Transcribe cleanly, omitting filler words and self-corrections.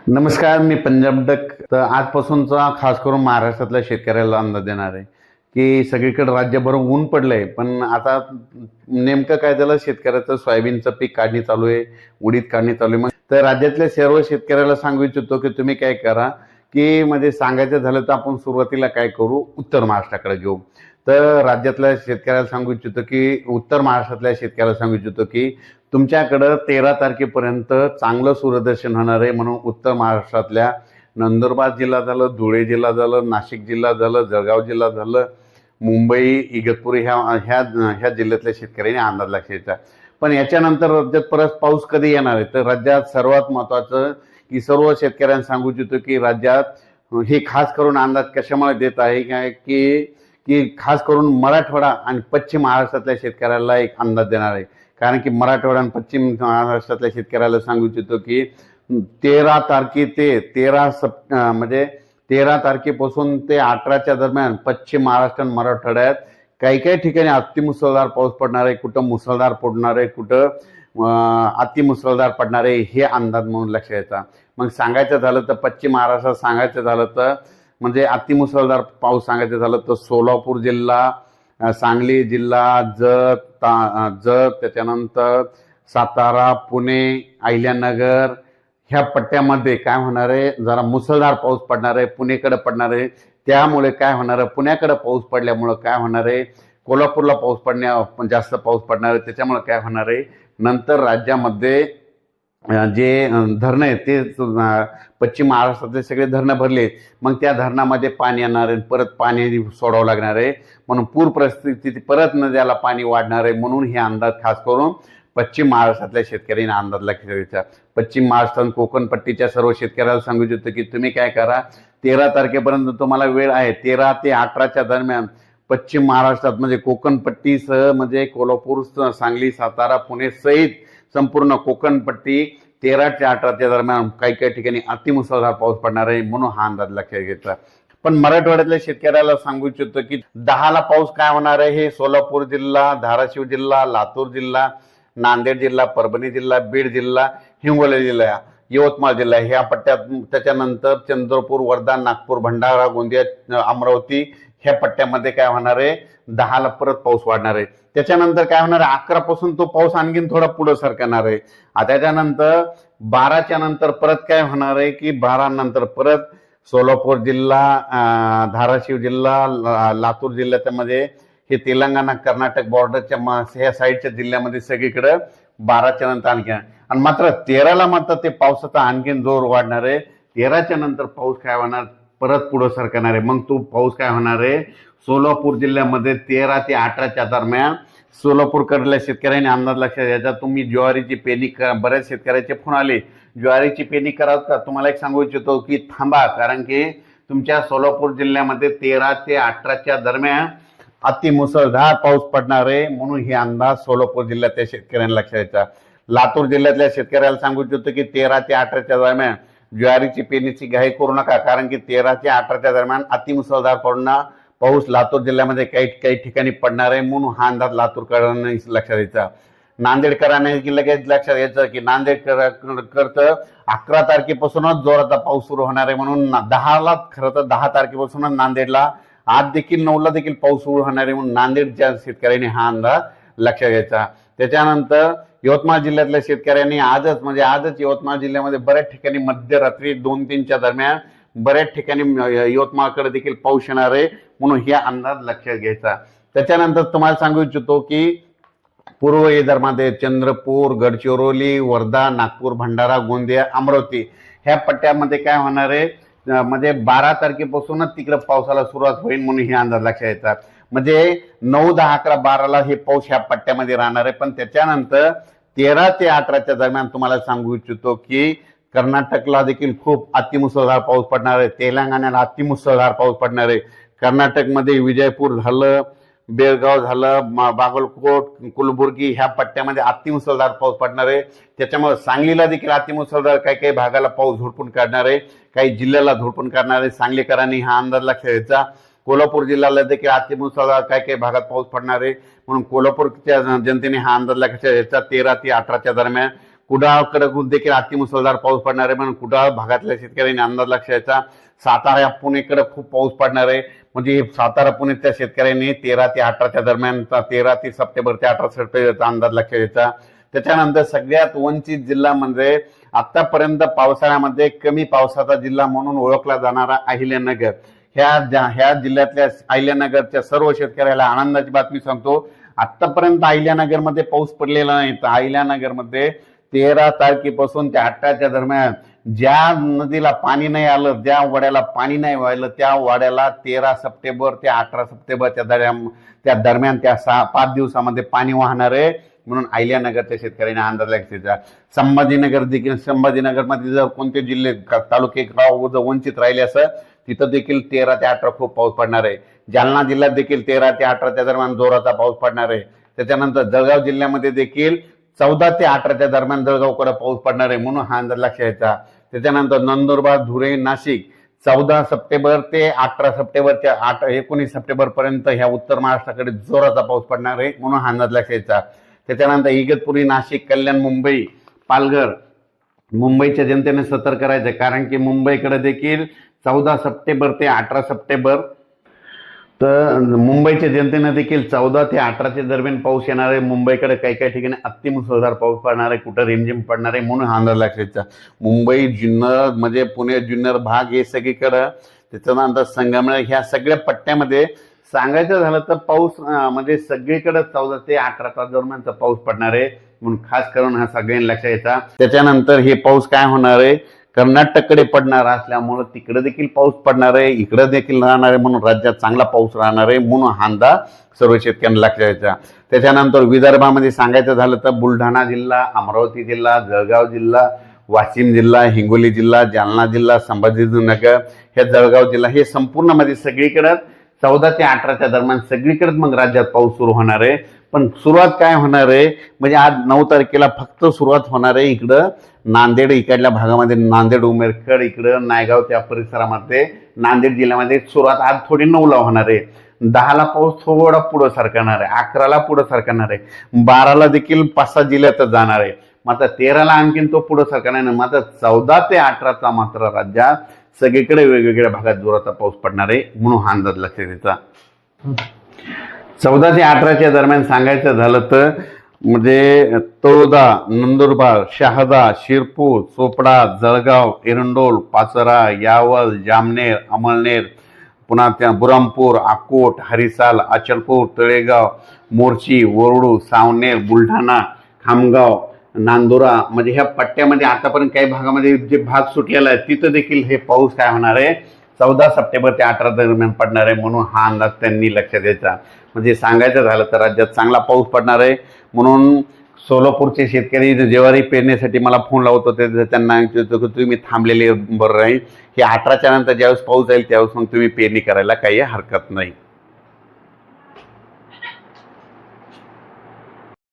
नमस्कार, मी पंजाब डक. तर आजपासूनचा खास करून महाराष्ट्रातल्या शेतकऱ्याला अंदाज देणार आहे की सगळीकडे राज्यभर ऊन पडलंय, पण आता नेमकं काय झालं, शेतकऱ्याचं सोयाबीनचं पीक काढणी चालू आहे, उडीद काढणी चालू आहे. मग तर राज्यातल्या सर्व शेतकऱ्याला सांगू इच्छितो की तुम्ही काय करा की म्हणजे सांगायचं झालं तर आपण सुरुवातीला काय करू, उत्तर महाराष्ट्राकडे घेऊ. तर राज्यातल्या शेतकऱ्याला सांगू इच्छितो की उत्तर महाराष्ट्रातल्या शेतकऱ्याला सांगू इच्छितो की तुमच्याकडं 13 तारखेपर्यंत चांगलं सूर्यदर्शन होणार आहे. म्हणून उत्तर महाराष्ट्रातल्या नंदुरबार जिल्हा झालं, धुळे जिल्हा झालं, नाशिक जिल्हा झालं, जळगाव जिल्हा झालं, मुंबई, इगतपुरी ह्या ह्या ह्या जिल्ह्यातल्या शेतकऱ्यांनी अंदाज लक्षायचा. पण याच्यानंतर राज्यात परत पाऊस कधी येणार आहे, तर राज्यात सर्वात महत्त्वाचं की सर्व शेतकऱ्यांना सांगू इच्छितो की राज्यात हे खास करून अंदाज कशामुळे देत आहे काय की की खास करून मराठवाडा आणि पश्चिम महाराष्ट्रातल्या शेतकऱ्याला एक अंदाज देणार आहे. कारण की मराठवाडा आणि पश्चिम महाराष्ट्रातल्या शेतकऱ्याला सांगू इच्छितो की 13 तारखे ते 13 तारखेपासून ते 18च्या दरम्यान पश्चिम महाराष्ट्र आणि मराठवाड्यात काही काही ठिकाणी अतिमुसळधार पाऊस पडणार आहे, कुठं मुसळधार पडणार आहे, कुठं अतिमुसळधार पडणार आहे, हे अंदाज म्हणून लक्षात येतात. मग सांगायचं झालं तर पश्चिम महाराष्ट्रात सांगायचं झालं तर म्हणजे अतिमुसळधार पाऊस सांगायचं झालं तर सोलापूर जिल्हा, सांगली जिल्हा, जत, त्याच्यानंतर सातारा, पुणे, अहिल्यानगर ह्या पट्ट्यामध्ये काय होणार आहे, जरा मुसळधार पाऊस पडणार आहे, पुणेकडे पडणार आहे. त्यामुळे काय होणार आहे, पुण्याकडे पाऊस पडल्यामुळं काय होणार आहे, कोल्हापूरला जास्त पाऊस पडणार आहे. त्याच्यामुळे काय होणार आहे, नंतर राज्यामध्ये जे धरणं आहेत ते पश्चिम महाराष्ट्रातले सगळे धरणं भरले, मग त्या धरणामध्ये पाणी येणार आहे, परत पाणी सोडावं लागणार आहे. म्हणून पूर परिस्थिती परत नद्याला पाणी वाढणार आहे. म्हणून हे अंदाज खास करून पश्चिम महाराष्ट्रातल्या शेतकऱ्यांना अंदाज लक्षात घ्यायचा. पश्चिम महाराष्ट्र पकोकण पट्टीच्या सर्व शेतकऱ्याला सांगू इच्छितो की तुम्ही काय करा, 13 तारखेपर्यंत तुम्हाला वेळ आहे. 13 ते 18च्या दरम्यान पश्चिम महाराष्ट्रात म्हणजे कोकण पट्टीसह म्हणजे कोल्हापूर, सांगली, सातारा, पुणे सहित संपूर्ण कोकण पट्टी 13 ते 18च्या दरम्यान काही काही ठिकाणी अतिमुसळधार पाऊस पडणार आहे. म्हणून हा अंदाज लक्षात घ्यायचा. पण मराठवाड्यातल्या शेतकऱ्याला सांगू इच्छितो की 10ला पाऊस काय होणार आहे, हे सोलापूर जिल्हा, धाराशिव जिल्हा, लातूर जिल्हा, नांदेड जिल्हा, परभणी जिल्हा, बीड जिल्हा, हिंगोली जिल्हा, यवतमाळ जिल्हा ह्या पट्ट्यात, त्याच्यानंतर चंद्रपूर, वर्धा, नागपूर, भंडारा, गोंदिया, अमरावती ह्या पट्ट्यामध्ये काय होणार आहे, 10ला परत पाऊस वाढणार आहे. त्याच्यानंतर काय होणार आहे, 11 पासून तो पाऊस आणखीन थोडा पुढे सरकणार आहे. त्याच्यानंतर 12च्या नंतर परत काय होणार आहे की 12 नंतर परत सोलापूर जिल्हा, धाराशिव जिल्हा, लातूर जिल्ह्याच्या मध्ये हे तेलंगणा कर्नाटक बॉर्डरच्या ह्या साईडच्या जिल्ह्यामध्ये सगळीकडे 12च्या नंतर आणखी. आणि मात्र 13ला मात्र ते पावसाचा आणखीन जोर वाढणार आहे. 13च्या नंतर पाऊस काय होणार, परत पुढे सरकणार आहे. मग तो पाऊस काय होणार आहे, सोलापूर जिल्ह्यामध्ये 13 ते 18च्या दरम्यान सोलापूरकडल्या शेतकऱ्यांनी अंदाज लक्षात घ्यायचा. तुम्ही ज्वारीची पेरणी करा. बऱ्याच शेतकऱ्याचे फोन आले, ज्वारीची पेरणी करा का. तुम्हाला एक सांगू इच्छितो की थांबा, कारण की तुमच्या सोलापूर जिल्ह्यामध्ये 13 ते 18च्या दरम्यान अतिमुसळधार पाऊस पडणार आहे. म्हणून हे अंदाज सोलापूर जिल्ह्यातल्या शेतकऱ्यांना लक्षात घ्यायचा. लातूर जिल्ह्यातल्या शेतकऱ्याला सांगू इच्छितो की 13 ते 18च्या दरम्यान ज्वारीची पेरणीची घाई करू नका, कारण की 13 ते 18च्या दरम्यान अतिमुसळधार पाऊस लातूर जिल्ह्यामध्ये काही ठिकाणी पडणार आहे. म्हणून हा अंदाज लातूरकरांना लक्षात द्यायचा. नांदेडकरांनी लगेच लक्षात घ्यायचं की नांदेडकरचं 11 तारखेपासूनच जोराचा पाऊस सुरू होणार आहे. म्हणून 10ला खरं तर 10 तारखेपासूनच नांदेडला आज देखील 9ला देखील पाऊस सुरू होणार आहे. म्हणून नांदेडच्या शेतकऱ्यांनी हा अंदाज लक्षात घ्यायचा. त्याच्यानंतर यवतमाळ जिल्ह्यातल्या शेतकऱ्यांनी आजच यवतमाळ जिल्ह्यामध्ये बऱ्याच ठिकाणी मध्यरात्री 2-3च्या दरम्यान बऱ्याच ठिकाणी यवतमाळकडे देखील पाऊस येणार आहे. म्हणून हे अंदाज लक्षात घ्यायचा. त्याच्यानंतर तुम्हाला सांगू इच्छितो की पूर्व विदर्भामध्ये चंद्रपूर, गडचिरोली, वर्धा, नागपूर, भंडारा, गोंदिया, अमरावती ह्या पट्ट्यामध्ये काय होणार आहे, म्हणजे 12 तारखेपासूनच तिकडे पावसाला सुरुवात होईल. म्हणून हे अंदाज लक्षात येतात. म्हणजे 9, 10, 11, 12ला हे पाऊस ह्या पट्ट्यामध्ये राहणार आहे. पण त्याच्यानंतर 13 ते 18च्या दरम्यान तुम्हाला सांगू इच्छितो की कर्नाटकला देखील खूप अतिमुसळधार पाऊस पडणार आहे. तेलंगणाला अतिमुसळधार पाऊस पडणार आहे. कर्नाटकमध्ये विजयपूर झालं, बेळगाव झालं, बागलकोट, कुलबुर्गी ह्या पट्ट्यामध्ये अतिमुसळधार पाऊस पडणार आहे. त्याच्यामुळे सांगलीला देखील अतिमुसळधार काही काही भागाला पाऊस झोडपून काढणार आहे, काही जिल्ह्याला झोडपून काढणार आहे. सांगलीकरांनी हा अंदाज लक्षात घ्यायचा. कोल्हापूर जिल्ह्याला देखील अतिमुसळधार काही काही भागात पाऊस पडणार आहे. म्हणून कोल्हापूरच्या जनतेने हा अंदाज लक्षात घ्यायचा. 13 ते 18च्या दरम्यान कुडाळकडे देखील अतिमुसळधार पाऊस पडणार आहे, म्हणून कुडाळ भागातल्या शेतकऱ्यांनी अंदाज लक्षाचा. सातारा पुणेकडे खूप पाऊस पडणार आहे, म्हणजे सातारा पुणेच्या शेतकऱ्यांनी 13 ते 18च्या दरम्यान 13 ते सप्टेंबर ते 18 सप्टेंबरचा अंदाज लक्षात घ्यायचा. त्याच्यानंतर सगळ्यात वंचित जिल्हा म्हणजे आतापर्यंत पावसाळ्यामध्ये कमी पावसाचा जिल्हा म्हणून ओळखला जाणारा अहिल्यानगर. ह्या जिल्ह्यातल्या अहिल्यानगरच्या सर्व शेतकऱ्याला आनंदाची बातमी सांगतो. आतापर्यंत अहिल्यानगरमध्ये पाऊस पडलेला नाही. तर अहिल्यानगरमध्ये 13 तारखेपासून ते 18च्या दरम्यान ज्या नदीला पाणी नाही आलं, ज्या वाड्याला पाणी नाही वाहिलं, त्या वाड्याला 13 सप्टेंबर ते 18 सप्टेंबरच्या दरम्यान त्या 5 दिवसामध्ये पाणी वाहणार आहे, म्हणून अहिल्यानगरच्या शेतकऱ्यांनी अंदाज लागला. संभाजीनगर देखील, संभाजीनगरमध्ये जर कोणते जिल्हे तालुके गाव वंचित राहिले असं तिथं देखील 13 ते 18 खूप पाऊस पडणार आहे. जालना जिल्ह्यात देखील 13 ते 18च्या दरम्यान जोराचा पाऊस पडणार आहे. त्याच्यानंतर जळगाव जिल्ह्यामध्ये देखील 14 ते 18च्या दरम्यान जळगावकडे पाऊस पडणार आहे, म्हणून हा अंदाज लक्षात घ्यायचा. त्याच्यानंतर नंदुरबार, धुळे, नाशिक 14 सप्टेंबर ते 18 सप्टेंबरच्या 19 सप्टेंबर पर्यंत ह्या उत्तर महाराष्ट्राकडे जोराचा पाऊस पडणार आहे, म्हणून हा अंदाज लक्षात घ्यायचा. त्याच्यानंतर इगतपुरी, नाशिक, कल्याण, मुंबई, पालघर, मुंबईच्या जनतेने सतर्क राहायचं, कारण की मुंबईकडे देखील 14 सप्टेंबर ते 18 सप्टेंबर तर मुंबईच्या जनतेने देखील 14 ते 18च्या दरम्यान पाऊस येणार आहे. मुंबईकडे काही काही ठिकाणी अतिमुसळधार पाऊस पडणार आहे, कुठं रिमझिम पडणार आहे, म्हणून हा अंदाज लक्षात. मुंबई, जुन्नर म्हणजे पुणे जुन्नर भाग हे सगळीकडं, त्याच्यानंतर संगमनेर ह्या सगळ्या पट्ट्यामध्ये सांगायचं झालं तर पाऊस म्हणजे सगळीकडे 14 ते 18च्या दरम्यानचा पाऊस पडणार आहे, म्हणून खास करून हा सगळ्यांनी लक्षात घ्यायचा. त्याच्यानंतर हे पाऊस काय होणार आहे, कर्नाटककडे पडणार असल्यामुळे तिकडे देखील पाऊस पडणार आहे, इकडे देखील राहणार आहे, म्हणून राज्यात चांगला पाऊस राहणार आहे, म्हणून हा अंदाज सर्व शेतकऱ्यांना लक्षात घ्यायचा. त्याच्यानंतर विदर्भामध्ये सांगायचं झालं तर बुलढाणा जिल्हा, अमरावती जिल्हा, जळगाव जिल्हा, वाशिम जिल्हा, हिंगोली जिल्हा, जालना जिल्हा, संभाजीनगर, हे जळगाव जिल्हा, हे संपूर्ण मध्ये सगळीकडे 14 ते 18च्या दरम्यान सगळीकडे मग राज्यात पाऊस सुरू होणार आहे. पण सुरुवात काय होणार आहे म्हणजे आज 9 तारखेला फक्त सुरुवात होणार आहे इकडं नांदेड इकडल्या भागामध्ये, नांदेड, उमेरखेड, इकडं नायगाव त्या परिसरामध्ये नांदेड जिल्ह्यामध्ये सुरुवात आज थोडी 9ला होणार आहे. 10ला पाऊस थोडा पुढे सरकणार आहे, 11ला पुढे सरकणार आहे, 12ला देखील 5-6 जिल्ह्यातच जाणार आहे, मात्र 13ला आणखीन तो पुढे सरकणार नाही. मात्र 14 ते 18चा मात्र राज्यात सगळीकडे वेगवेगळ्या भागात जोराचा पाऊस पडणार आहे, म्हणून हा अंदाज लक्षात घ्यायचा. 14 ते 18च्या दरम्यान सांगायचं झालं तर म्हणजे तळोदा, नंदुरबार, शहादा, शिरपूर, चोपडा, जळगाव, एरंडोल, पाचोरा, यावल, जामनेर, अमळनेर, पुन्हा त्या बुरामपूर, अकोट, हरिसाल, अचलपूर, तळेगाव, मोर्शी, वरळू, सावनेर, बुलढाणा, खामगाव, नांदुरा म्हणजे ह्या पट्ट्यामध्ये आतापर्यंत काही भागामध्ये जे भाग सुटलेला आहे तिथं देखील हे पाऊस काय होणार आहे 14 सप्टेंबर ते 18 दरम्यान पडणार आहे, म्हणून हा अंदाज त्यांनी लक्षात द्यायचा. म्हणजे सांगायचं झालं तर राज्यात चांगला पाऊस पडणार आहे, म्हणून सोलापूरचे शेतकरी ज्वारी पेरण्यासाठी मला फोन लावत होते, त्यांना तुम्ही थांबलेले बरं राहील, हे 18च्या नंतर ज्यावेळेस पाऊस जाईल त्यावेळेस मग तुम्ही पेरणी करायला काही हरकत नाही.